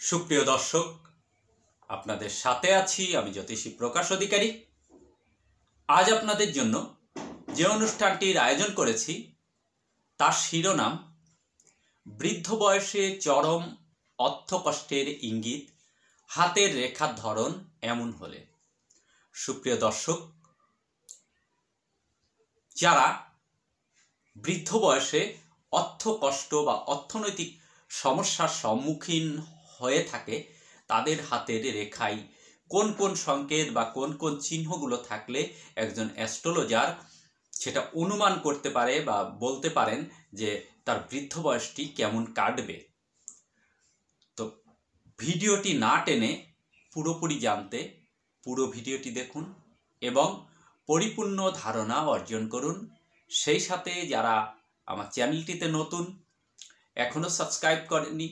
সুপ্রিয় দর্শক, আপনাদের সাথে আছি আমি জ্যোতিষী প্রকাশ অধিকারী। আজ আপনাদের জন্য যে অনুষ্ঠানটির আয়োজন করেছি তার শিরোনাম বৃদ্ধ বয়সে চরম অর্থকষ্টের ইঙ্গিত, হাতের রেখার ধরন এমন হলে। সুপ্রিয় দর্শক, যারা বৃদ্ধ বয়সে অর্থকষ্ট বা অর্থনৈতিক সমস্যার সম্মুখীন হয়ে থাকে, তাদের হাতের রেখায় কোন কোন সংকেত বা কোন কোন চিহ্নগুলো থাকলে একজন অ্যাস্ট্রোলজার সেটা অনুমান করতে পারে বা বলতে পারেন যে তার বৃদ্ধ বয়সটি কেমন কাটবে। তো ভিডিওটি না টেনে পুরোপুরি জানতে পুরো ভিডিওটি দেখুন এবং পরিপূর্ণ ধারণা অর্জন করুন। সেই সাথে যারা আমার চ্যানেলটিতে নতুন, এখনও সাবস্ক্রাইব করেননি,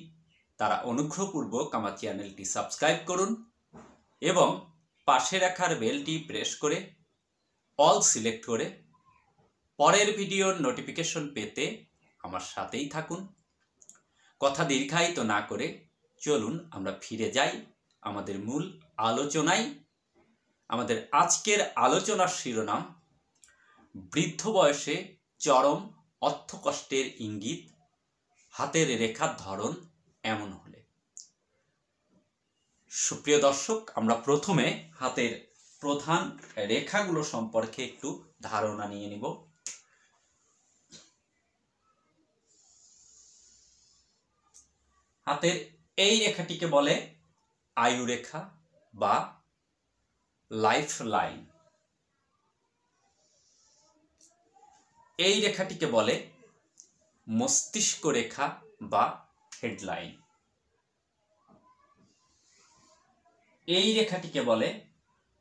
তারা অনুগ্রহপূর্বক আমার চ্যানেলটি সাবস্ক্রাইব করুন এবং পাশে রাখার বেলটি প্রেস করে অল সিলেক্ট করে পরের ভিডিওর নোটিফিকেশন পেতে আমার সাথেই থাকুন। কথা দীর্ঘায়িত না করে চলুন আমরা ফিরে যাই আমাদের মূল আলোচনায়। আমাদের আজকের আলোচনার শিরোনাম বৃদ্ধ বয়সে চরম অর্থকষ্টের ইঙ্গিত, হাতের রেখার ধরন এমন হলে। সুপ্রিয় দর্শক, আমরা প্রথমে হাতের প্রধান রেখাগুলো সম্পর্কে একটু ধারণা নিয়ে নিব। হাতের এই রেখাটিকে বলে আয়ু রেখা বা লাইফ লাইন। এই রেখাটিকে বলে মস্তিষ্ক রেখা বা হেডলাইন। এই রেখাটিকে বলে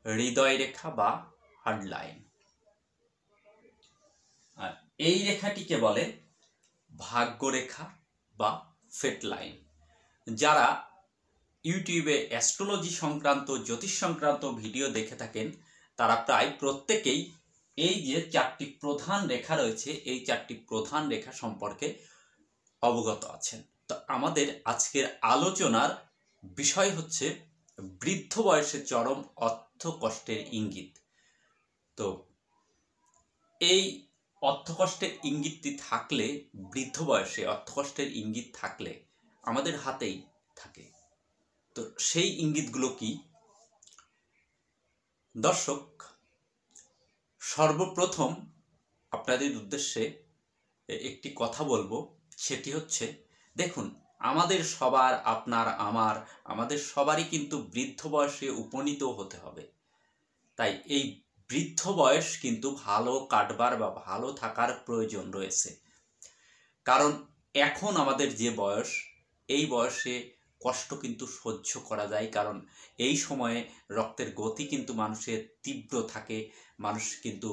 হৃদয় রেখা বা হার্ট লাইন। আর এই রেখাটিকে বলে ভাগ্য রেখা বা ফেট লাইন। যারা ইউটিউবে অ্যাস্ট্রোলজি সংক্রান্ত, জ্যোতিষ সংক্রান্ত ভিডিও দেখে থাকেন, তারা প্রায় প্রত্যেকেই এই যে চারটি প্রধান রেখা রয়েছে, এই চারটি প্রধান রেখা সম্পর্কে অবগত আছেন। তো আমাদের আজকের আলোচনার বিষয় হচ্ছে বৃদ্ধ বয়সে চরম অর্থকষ্টের ইঙ্গিত। তো এই অর্থকষ্টের ইঙ্গিতটি থাকলে, বৃদ্ধ বয়সে অর্থকষ্টের ইঙ্গিত থাকলে আমাদের হাতেই থাকে। তো সেই ইঙ্গিতগুলো কি? দর্শক, সর্বপ্রথম আপনাদের উদ্দেশ্যে একটি কথা বলবো, সেটি হচ্ছে, দেখুন, আমাদের সবার, আপনার, আমাদের সবারই কিন্তু বৃদ্ধ বয়সে উপনীত হতে হবে। তাই এই বৃদ্ধ বয়স কিন্তু ভালো কাটবার বা ভালো থাকার প্রয়োজন রয়েছে। কারণ এখন আমাদের যে বয়স, এই বয়সে কষ্ট কিন্তু সহ্য করা যায়। কারণ এই সময়ে রক্তের গতি কিন্তু মানুষের তীব্র থাকে, মানুষ কিন্তু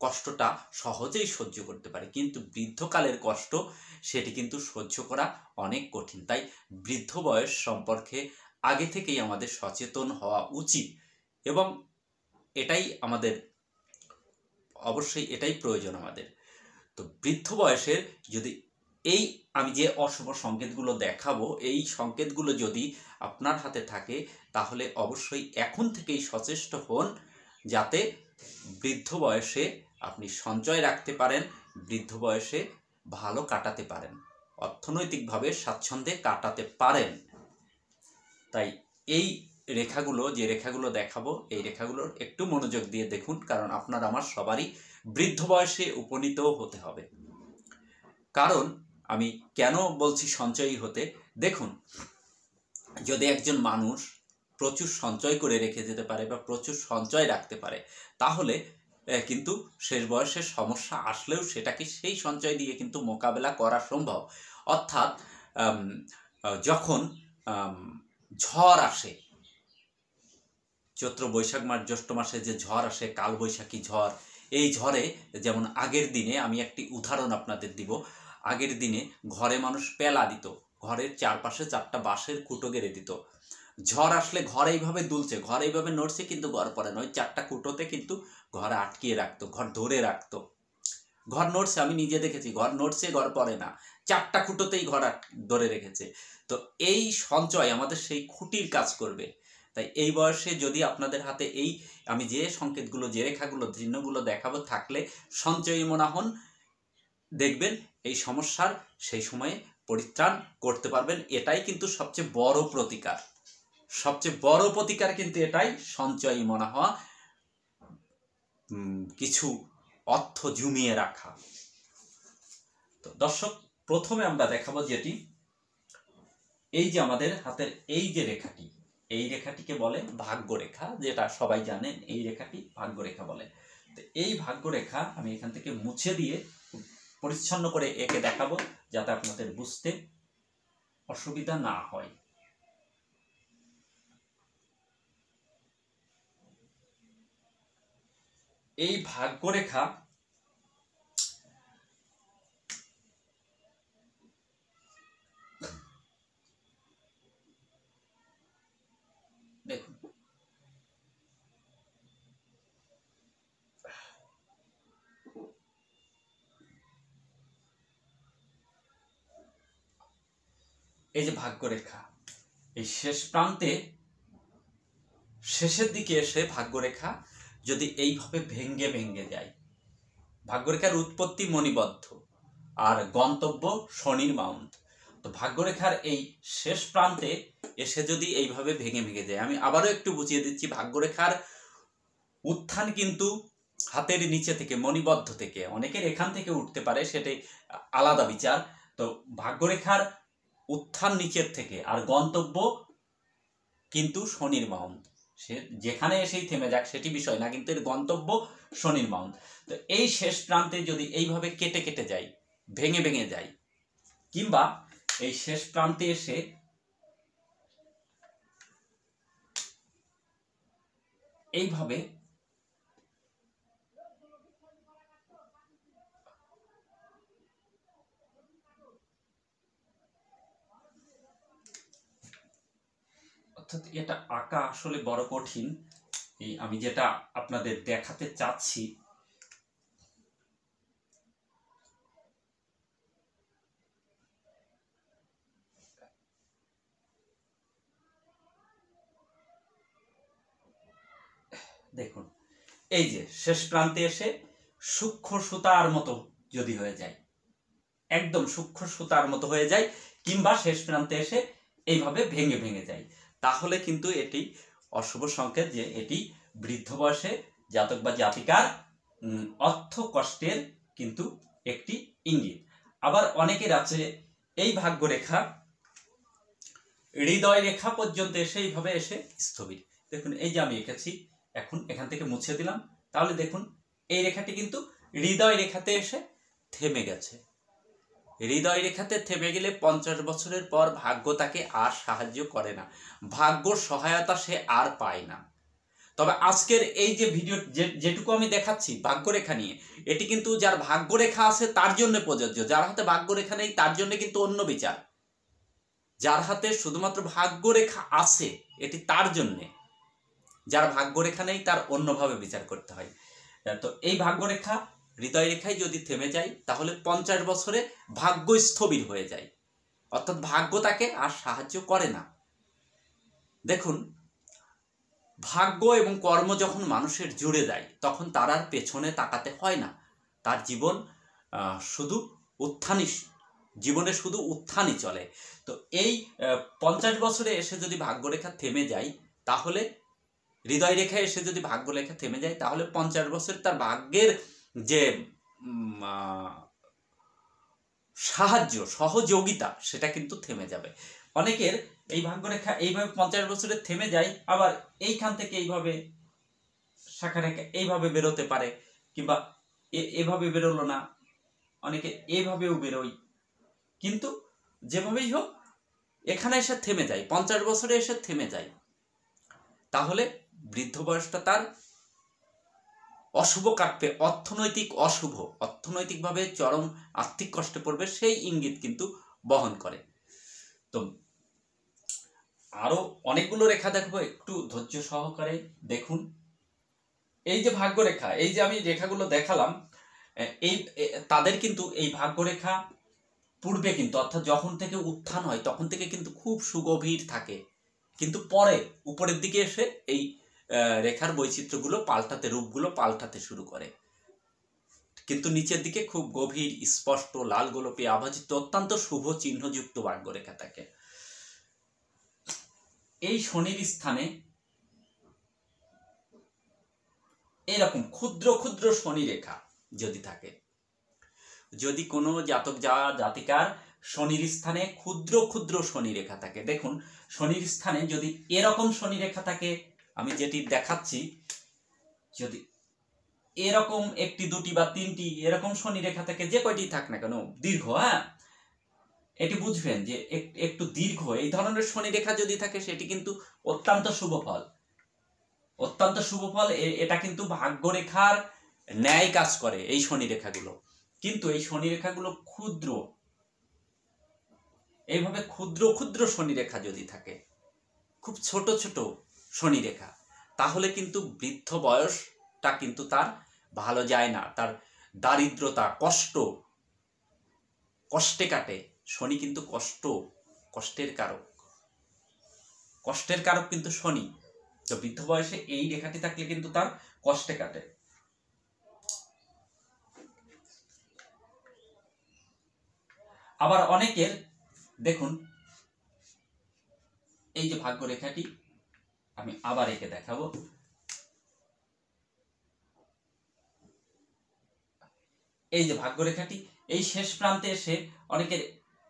কষ্টটা সহজেই সহ্য করতে পারে। কিন্তু বৃদ্ধকালের কষ্ট, সেটি কিন্তু সহ্য করা অনেক কঠিন। তাই বৃদ্ধ বয়স সম্পর্কে আগে থেকেই আমাদের সচেতন হওয়া উচিত এবং এটাই আমাদের, অবশ্যই এটাই প্রয়োজন আমাদের। তো বৃদ্ধ বয়সের যদি এই আমি যে অশুভ সংকেতগুলো দেখাবো, এই সংকেতগুলো যদি আপনার হাতে থাকে, তাহলে অবশ্যই এখন থেকেই সচেষ্ট হন যাতে বৃদ্ধ বয়সে আপনি সঞ্চয় রাখতে পারেন, বৃদ্ধ বয়সে ভালো কাটাতে পারেন, অর্থনৈতিকভাবে স্বাচ্ছন্দ্যে কাটাতে পারেন। তাই এই রেখাগুলো, যে রেখাগুলো দেখাবো, এই রেখাগুলোর একটু মনোযোগ দিয়ে দেখুন, কারণ আপনার আমার সবারই বৃদ্ধ বয়সে উপনীত হতে হবে। কারণ আমি কেন বলছি সঞ্চয়ী হতে, দেখুন, যদি একজন মানুষ প্রচুর সঞ্চয় করে রেখে যেতে পারে বা প্রচুর সঞ্চয় রাখতে পারে, তাহলে কিন্তু শেষ বয়সের সমস্যা আসলেও সেটাকে সেই সঞ্চয় দিয়ে কিন্তু মোকাবেলা করা সম্ভব। অর্থাৎ যখন ঝড় আসে, চৈত্র বৈশাখ মাস, জ্যৈষ্ঠ মাসে যে ঝড় আসে, কালবৈশাখী ঝড়, এই ঝড়ে যেমন আগের দিনে, আমি একটি উদাহরণ আপনাদের দিব, আগের দিনে ঘরে মানুষ পেলা দিত, ঘরের চারপাশে 4টা বাঁশের কুটো গেড়ে দিত। ঝড় আসলে ঘর এইভাবে দুলছে, ঘর এইভাবে নড়ছে, কিন্তু ঘর পড়ে না, ওই 4টা কুটোতে কিন্তু ঘরে আটকিয়ে রাখতো, ঘর ধরে রাখতো। ঘর নড়ছে, আমি নিজে দেখেছি, ঘর নড়ছে, ঘর পড়ে না, 4টা খুঁটোতেই ঘর ধরে রেখেছে। তো এই সঞ্চয় আমাদের সেই খুঁটির কাজ করবে। তাই এই বয়সে যদি আপনাদের হাতে এই আমি যে সংকেতগুলো, যে রেখাগুলো, চিহ্নগুলো দেখাবো থাকলে সঞ্চয়ী মনা হন, দেখবেন এই সমস্যার সেই সময়ে পরিত্রাণ করতে পারবেন। এটাই কিন্তু সবচেয়ে বড় প্রতিকার, সবচেয়ে বড় প্রতিকার কিন্তু এটাই, সঞ্চয়ী মনা হওয়া, কিছু অর্থ জমিয়ে রাখা। তো দর্শক, প্রথমে আমরা দেখাবো যেটি, এই যে আমাদের হাতের এই যে রেখাটি, এই রেখাটিকে বলে ভাগ্যরেখা, যেটা সবাই জানেন, এই রেখাটি ভাগ্যরেখা বলে। তো এই ভাগ্যরেখা আমি এখান থেকে মুছে দিয়ে পরিচ্ছন্ন করে একে দেখাবো, যাতে আপনাদের বুঝতে অসুবিধা না হয়। এই ভাগ্যরেখা দেখুন, এই যে ভাগ্যরেখা, এই শেষ প্রান্তে, শেষের দিকে এসে ভাগ্যরেখা যদি এইভাবে ভেঙ্গে ভেঙ্গে যায়, ভাগ্যরেখার উৎপত্তি মণিবদ্ধ আর গন্তব্য শনির মাউন্ট। তো ভাগ্যরেখার এই শেষ প্রান্তে এসে যদি এইভাবে ভেঙে ভেঙে যায়, আমি আবারও একটু বুঝিয়ে দিচ্ছি, ভাগ্যরেখার উত্থান কিন্তু হাতের নিচে থেকে, মণিবদ্ধ থেকে, অনেকের এখান থেকে উঠতে পারে, সেটাই আলাদা বিচার। তো ভাগ্যরেখার উত্থান নিচের থেকে, আর গন্তব্য কিন্তু শনির মাউন্ট, সে যেখানে এসেই থেমে যাক সেটি বিষয় না, কিন্তু এর গন্তব্য শনির মাউন্ট। তো এই শেষ প্রান্তে যদি এইভাবে কেটে কেটে যায়, ভেঙে ভেঙে যায়, কিংবা এই শেষ প্রান্তে এসে এইভাবে অর্থাৎ এটা আঁকা আসলে বড় কঠিন, এই আমি যেটা আপনাদের দেখাতে চাচ্ছি, দেখুন, এই যে শেষ প্রান্তে এসে সূক্ষ্ম সুতার মতো যদি হয়ে যায়, একদম সূক্ষ্ম সুতার মতো হয়ে যায়, কিংবা শেষ প্রান্তে এসে এইভাবে ভেঙে ভেঙে যায়, তাহলে কিন্তু এটি অশুভ সংকেত, যে এটি বৃদ্ধ বয়সে জাতক বা জাতিকার অর্থ কষ্টের কিন্তু একটি ইঙ্গিত। আবার অনেকের আছে এই ভাগ্যরেখা হৃদয় রেখা পর্যন্ত এসে এইভাবে এসে স্থবির। দেখুন, এই যে আমি এঁকেছি, এখন এখান থেকে মুছে দিলাম, তাহলে দেখুন এই রেখাটি কিন্তু হৃদয় রেখাতে এসে থেমে গেছে। হৃদয় রেখাতে থেমে গেলে 50 বছরের পর ভাগ্য তাকে আর সাহায্য করে না, ভাগ্য সহায়তা সে আর পায় না। তবে আজকের এই যে ভিডিও যেটুকু আমি দেখাচ্ছি ভাগ্যরেখা নিয়ে, এটি কিন্তু যার ভাগ্যরেখা আছে তার জন্য প্রযোজ্য, যার হাতে ভাগ্যরেখা নেই তার জন্য কিন্তু অন্য বিচার। যার হাতে শুধুমাত্র ভাগ্যরেখা আছে এটি তার জন্যে, যার ভাগ্যরেখা নেই তার অন্যভাবে বিচার করতে হয়। তো এই ভাগ্যরেখা হৃদয় রেখায় যদি থেমে যায়, তাহলে 50 বছরে ভাগ্য স্থবির হয়ে যায়, অর্থাৎ ভাগ্য তাকে আর সাহায্য করে না। দেখুন, ভাগ্য এবং কর্ম যখন মানুষের জুড়ে যায়, তখন তার আর পেছনে তাকাতে হয় না, তার জীবন শুধু উত্থানই, জীবনে শুধু উত্থানই চলে। তো এই 50 বছরে এসে যদি ভাগ্যরেখা থেমে যায়, তাহলে হৃদয় রেখায় এসে যদি ভাগ্যরেখা থেমে যায়, তাহলে 50 বছর তার ভাগ্যের যে সাহায্য, সহযোগিতা, সেটা কিন্তু থেমে যাবে। অনেকের এই ভাগ্যরেখা এইভাবে 50 বছরে থেমে যায়, আবার এইখান থেকে এইভাবে শাখা রেখা এইভাবে বেরোতে পারে, কিংবা এভাবে বেরোলো না, অনেকে এইভাবেও বেরোয়, কিন্তু যেভাবেই হোক এখানে এসে থেমে যায়, 50 বছরে এসে থেমে যায়, তাহলে বৃদ্ধ বয়সটা তার অশুভ কাটবে, অর্থনৈতিক অশুভ, অর্থনৈতিকভাবে চরম আর্থিক কষ্টে পড়বে, সেই ইঙ্গিত কিন্তু বহন করে। তো আরো অনেকগুলো রেখা দেখবো, একটু ধৈর্য সহকারে দেখুন। এই যে ভাগ্যরেখা, এই যে আমি রেখাগুলো দেখালাম, এই তাদের কিন্তু এই ভাগ্যরেখা পূর্বে কিন্তু অর্থাৎ যখন থেকে উত্থান হয় তখন থেকে কিন্তু খুব সুগভীর থাকে, কিন্তু পরে উপরের দিকে এসে এই রেখার বৈচিত্র্যগুলো পাল্টাতে, রূপগুলো পাল্টাতে শুরু করে, কিন্তু নিচের দিকে খুব গভীর স্পষ্ট লাল গোলাপি আভাযুক্ত অত্যন্ত শুভ চিহ্নযুক্ত ভাগ্যরেখা থাকে। এই শনির স্থানে এরকম ক্ষুদ্র ক্ষুদ্র শনি রেখা যদি থাকে, যদি কোনো জাতক জাতিকার শনির স্থানে ক্ষুদ্র ক্ষুদ্র শনি রেখা থাকে, দেখুন শনির স্থানে যদি এরকম শনি রেখা থাকে, আমি যেটি দেখাচ্ছি, যদি এরকম একটি দুটি বা তিনটি এরকম শনি রেখা থাকে, যে কয়টি থাক না কেন দীর্ঘ, হ্যাঁ এটি বুঝবেন যে একটু দীর্ঘ এই ধরনের শনি রেখা যদি থাকে সেটি কিন্তু অত্যন্ত শুভ ফল, অত্যন্ত শুভ ফল। এটা কিন্তু ভাগ্যরেখার ন্যায় কাজ করে এই শনি রেখাগুলো। কিন্তু এই শনি রেখাগুলো ক্ষুদ্র, এইভাবে ক্ষুদ্র ক্ষুদ্র শনি রেখা যদি থাকে, খুব ছোট ছোট শনি রেখা, তাহলে কিন্তু বৃদ্ধ বয়সটা কিন্তু তার ভালো যায় না, তার দারিদ্রতা কষ্টে কাটে। শনি কিন্তু কষ্টের কারক কিন্তু শনি। তো বৃদ্ধ বয়সে এই রেখাটি থাকলে কিন্তু তার কষ্টে কাটে। আবার অনেকের দেখুন এই যে ভাগ্যরেখাটি, আমি আবার একে দেখাবো, এই যে ভাগ্যরেখাটি এই শেষ প্রান্তে এসে অনেকের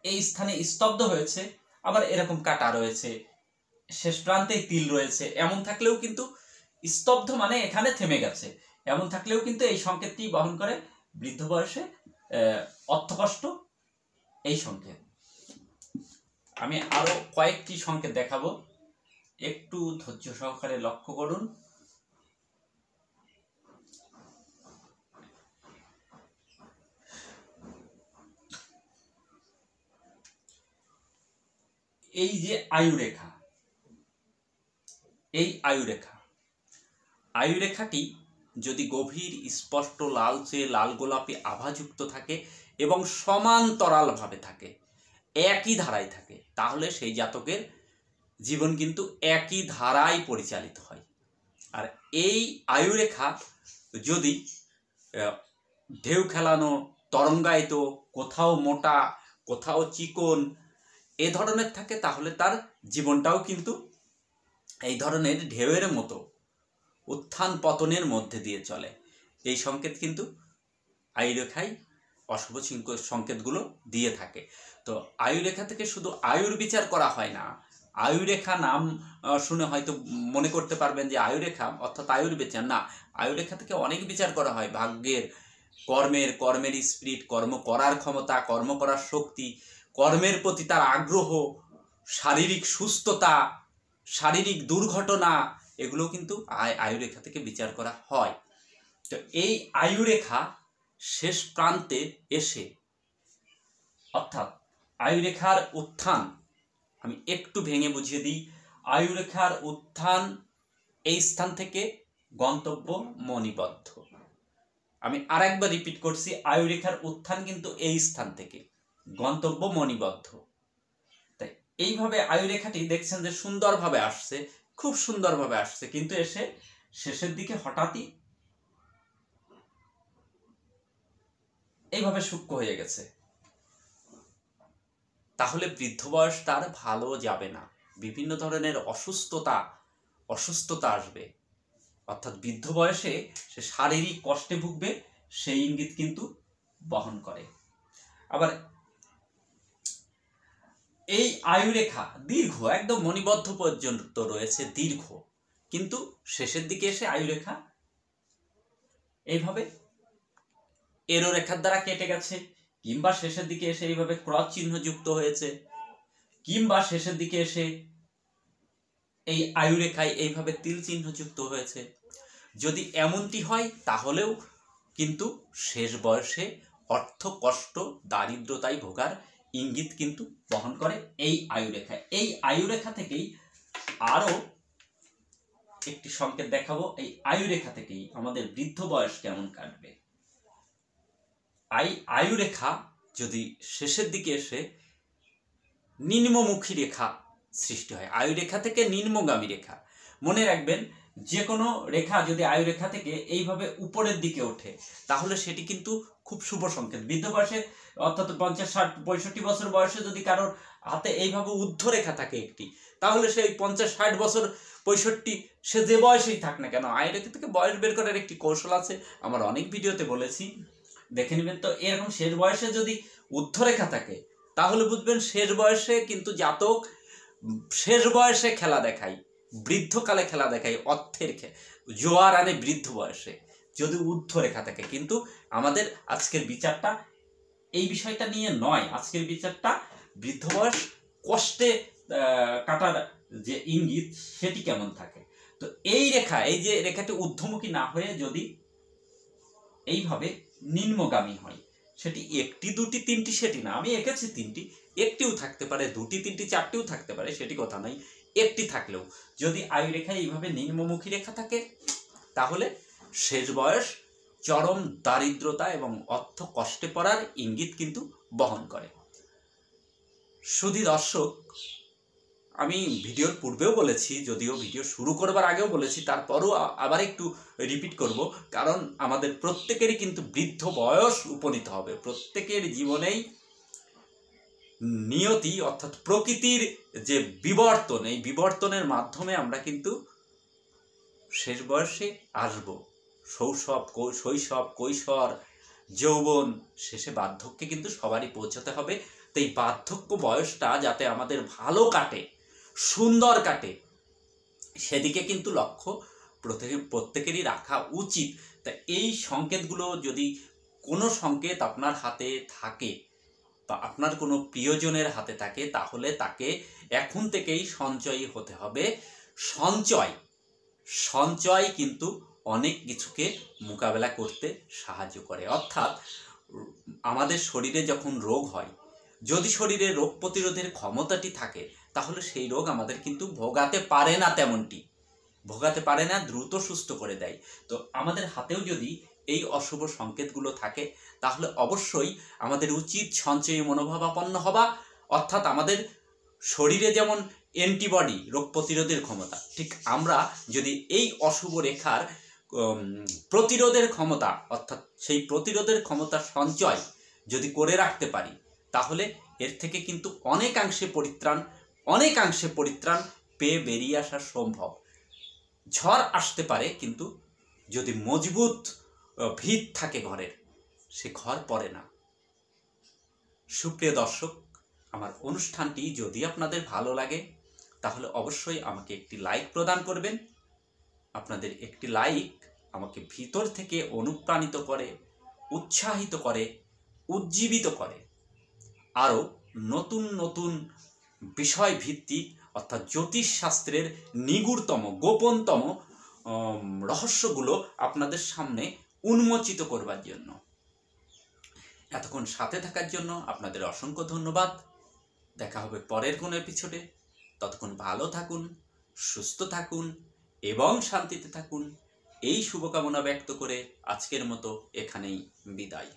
এই স্থানে স্তব্ধ হয়েছে, আবার এরকম কাটা রয়েছে, শেষ প্রান্তে তিল রয়েছে, এমন থাকলেও কিন্তু স্তব্ধ মানে এখানে থেমে গেছে, এমন থাকলেও কিন্তু এই সংকেতটি বহন করে বৃদ্ধ বয়সে অর্থকষ্ট এই সংকেত। আমি আরো কয়েকটি সংকেত দেখাবো, একটু ধৈর্য সহকারে লক্ষ্য করুন। এই যে আয়ুরেখা, এই আয়ুরেখাটি যদি গভীর স্পষ্ট লালচে লাল গোলাপি আভাযুক্ত থাকে এবং সমান্তরালভাবে থাকে, একই ধারায় থাকে, তাহলে সেই জাতকের জীবন কিন্তু একই ধারায় পরিচালিত হয়। আর এই আয়ুরেখা যদি ঢেউ খেলানো, তরঙ্গায়িত, কোথাও মোটা কোথাও চিকন এ ধরনের থাকে, তাহলে তার জীবনটাও কিন্তু এই ধরনের ঢেউয়ের মতো উত্থান পতনের মধ্যে দিয়ে চলে। এই সংকেত কিন্তু আয়ুরেখায় অশুভ সংকেতগুলো দিয়ে থাকে। তো আয়ুরেখা থেকে শুধু আয়ুর বিচার করা হয় না। আয়ুরেখা নাম শুনে হয়তো মনে করতে পারবেন যে আয়ুরেখা অর্থাৎ আয়ুর বিচার, না, আয়ুরেখা থেকে অনেক বিচার করা হয়, ভাগ্যের, কর্মের স্পিরিট, কর্ম করার ক্ষমতা, কর্ম করার শক্তি, কর্মের প্রতি তার আগ্রহ, শারীরিক সুস্থতা, শারীরিক দুর্ঘটনা, এগুলো কিন্তু আয়ুরেখা থেকে বিচার করা হয়। তো এই আয়ুরেখা শেষ প্রান্তে এসে, অর্থাৎ আয়ুরেখার উত্থান, আমি একটু ভেঙে বুঝিয়ে দিই, আয়ুরেখার উত্থান এই স্থান থেকে গন্তব্য মণিবদ্ধ। আমি আরেকবার রিপিট করছি, আয়ুরেখার উত্থান কিন্তু এই স্থান থেকে গন্তব্য মণিবদ্ধ। তাই এইভাবে আয়ুরেখাটি দেখছেন যে সুন্দরভাবে আসছে, খুব সুন্দরভাবে আসছে, কিন্তু এসে শেষের দিকে হঠাৎই এইভাবে সূক্ষ্ম হয়ে গেছে, তাহলে বৃদ্ধ বয়স তার ভালো যাবে না, বিভিন্ন ধরনের অসুস্থতা আসবে, অর্থাৎ বৃদ্ধ বয়সে সে শারীরিক কষ্টে ভুগবে, সেই ইঙ্গিত কিন্তু বহন করে। আবার এই আয়ুরেখা দীর্ঘ, একদম মণিবদ্ধ পর্যন্ত রয়েছে, দীর্ঘ, কিন্তু শেষের দিকে এসে আয়ুরেখা এইভাবে এরো রেখার দ্বারা কেটে গেছে, কিংবা শেষের দিকে এসে এইভাবে ক্রস চিহ্ন যুক্ত হয়েছে, কিংবা শেষের দিকে এসে এই আয়ুরেখায় এইভাবে তিল চিহ্ন যুক্ত হয়েছে। যদি এমনটি হয় তাহলেও কিন্তু শেষ বয়সে অর্থ কষ্ট দারিদ্রতায় ভোগার ইঙ্গিত কিন্তু বহন করে এই আয়ুরেখা। এই আয়ুরেখা থেকেই আরো একটি সংকেত দেখাবো, এই আয়ুরেখা থেকেই আমাদের বৃদ্ধ বয়স কেমন কাটবে। আয়ুরেখা যদি শেষের দিকে এসে নিম্নমুখী রেখা সৃষ্টি হয়, আয়ুরেখা থেকে নিম্নগামী রেখা। মনে রাখবেন, যে কোনো রেখা যদি আয়ুরেখা থেকে এইভাবে উপরের দিকে ওঠে তাহলে সেটি কিন্তু খুব শুভ সংকেত। বৃদ্ধ বয়সে অর্থাৎ 50, 60, 65 বছর বয়সে যদি কারোর হাতে এইভাবে ঊর্ধ্বরেখা থাকে একটি, তাহলে সেই 50, 60 বছর, 65, সে যে বয়সেই থাক না কেন, আয়ুরেখা থেকে বয়স বের করার একটি কৌশল আছে, আমার অনেক ভিডিওতে বলেছি, দেখে নেবেন। তো এরকম শেষ বয়সে যদি ঊর্ধ্বরেখা থাকে তাহলে বুঝবেন শেষ বয়সে কিন্তু জাতক শেষ বয়সে খেলা দেখায়, বৃদ্ধকালে খেলা দেখায়, অর্থের জোয়ার আনে বৃদ্ধ বয়সে যদি ঊর্ধ্বরেখা থাকে। কিন্তু আমাদের আজকের বিচারটা এই বিষয়টা নিয়ে নয়, আজকের বিচারটা বৃদ্ধ বয়স কষ্টে কাটার যে ইঙ্গিত সেটি কেমন থাকে। তো এই রেখা, এই যে রেখাটি ঊর্ধ্বমুখী না হয়ে যদি এইভাবে নিম্নগামী হয়, সেটি একটি, দুটি, তিনটি সেটি না, আমি এঁকেছি তিনটি, একটিও থাকতে পারে, দুটি, তিনটি, চারটিও থাকতে পারে, সেটি কথা নাই। একটি থাকলেও যদি আয়ুরেখায় এইভাবে নিম্নমুখী রেখা থাকে তাহলে শেষ বয়স চরম দারিদ্রতা এবং অর্থ কষ্টে পড়ার ইঙ্গিত কিন্তু বহন করে। শুধু দর্শক, আমি ভিডিওর পূর্বেও বলেছি, যদিও ভিডিও শুরু করবার আগেও বলেছি, তারপরও আবার একটু রিপিট করব, কারণ আমাদের প্রত্যেকেরই কিন্তু বৃদ্ধ বয়স উপনীত হবে। প্রত্যেকের জীবনেই নিয়তি অর্থাৎ প্রকৃতির যে বিবর্তন, এই বিবর্তনের মাধ্যমে আমরা কিন্তু শেষ বয়সে আসব। শৈশব, কৈশোর, যৌবন, শেষে বার্ধক্যে কিন্তু সবারই পৌঁছাতে হবে। তো এই বার্ধক্য বয়সটা যাতে আমাদের ভালো কাটে, সুন্দর কাটে, সেদিকে কিন্তু লক্ষ্য প্রত্যেকেরই রাখা উচিত। তা এই সংকেতগুলো যদি কোনো সংকেত আপনার হাতে থাকে বা আপনার কোনো প্রিয়জনের হাতে থাকে তাহলে তাকে এখন থেকেই সঞ্চয়ী হতে হবে। সঞ্চয় কিন্তু অনেক কিছুকে মোকাবেলা করতে সাহায্য করে। অর্থাৎ আমাদের শরীরে যখন রোগ হয়, যদি শরীরে রোগ প্রতিরোধের ক্ষমতাটি থাকে তাহলে সেই রোগ আমাদের কিন্তু ভোগাতে পারে না, ভোগাতে পারে না, দ্রুত সুস্থ করে দেয়। তো আমাদের হাতেও যদি এই অশুভ সংকেতগুলো থাকে তাহলে অবশ্যই আমাদের উচিত সঞ্চয়ী মনোভাবাপন্ন হওয়া। অর্থাৎ আমাদের শরীরে যেমন অ্যান্টিবডি, রোগ প্রতিরোধের ক্ষমতা, ঠিক আমরা যদি এই অশুভ রেখার প্রতিরোধের ক্ষমতা, অর্থাৎ সেই প্রতিরোধের ক্ষমতা সঞ্চয় যদি করে রাখতে পারি তাহলে এর থেকে কিন্তু অনেকাংশে পরিত্রাণ পেয়ে বেরিয়ে আসা সম্ভব। ঝড় আসতে পারে, কিন্তু যদি মজবুত ভিত থাকে ঘরের, সে ঘর পড়ে না। সুপ্রিয় দর্শক, আমার অনুষ্ঠানটি যদি আপনাদের ভালো লাগে তাহলে অবশ্যই আমাকে একটি লাইক প্রদান করবেন। আপনাদের একটি লাইক আমাকে ভিতর থেকে অনুপ্রাণিত করে, উৎসাহিত করে, উজ্জীবিত করে আরও নতুন নতুন বিষয় ভিত্তিক অর্থাৎ জ্যোতিষশাস্ত্রের নিগূঢ়তম, গোপনতম রহস্যগুলো আপনাদের সামনে উন্মোচিত করবার জন্য। এতক্ষণ সাথে থাকার জন্য আপনাদের অসংখ্য ধন্যবাদ। দেখা হবে পরের কোনো এপিসোডে। ততক্ষণ ভালো থাকুন, সুস্থ থাকুন এবং শান্তিতে থাকুন, এই শুভকামনা ব্যক্ত করে আজকের মতো এখানেই বিদায়।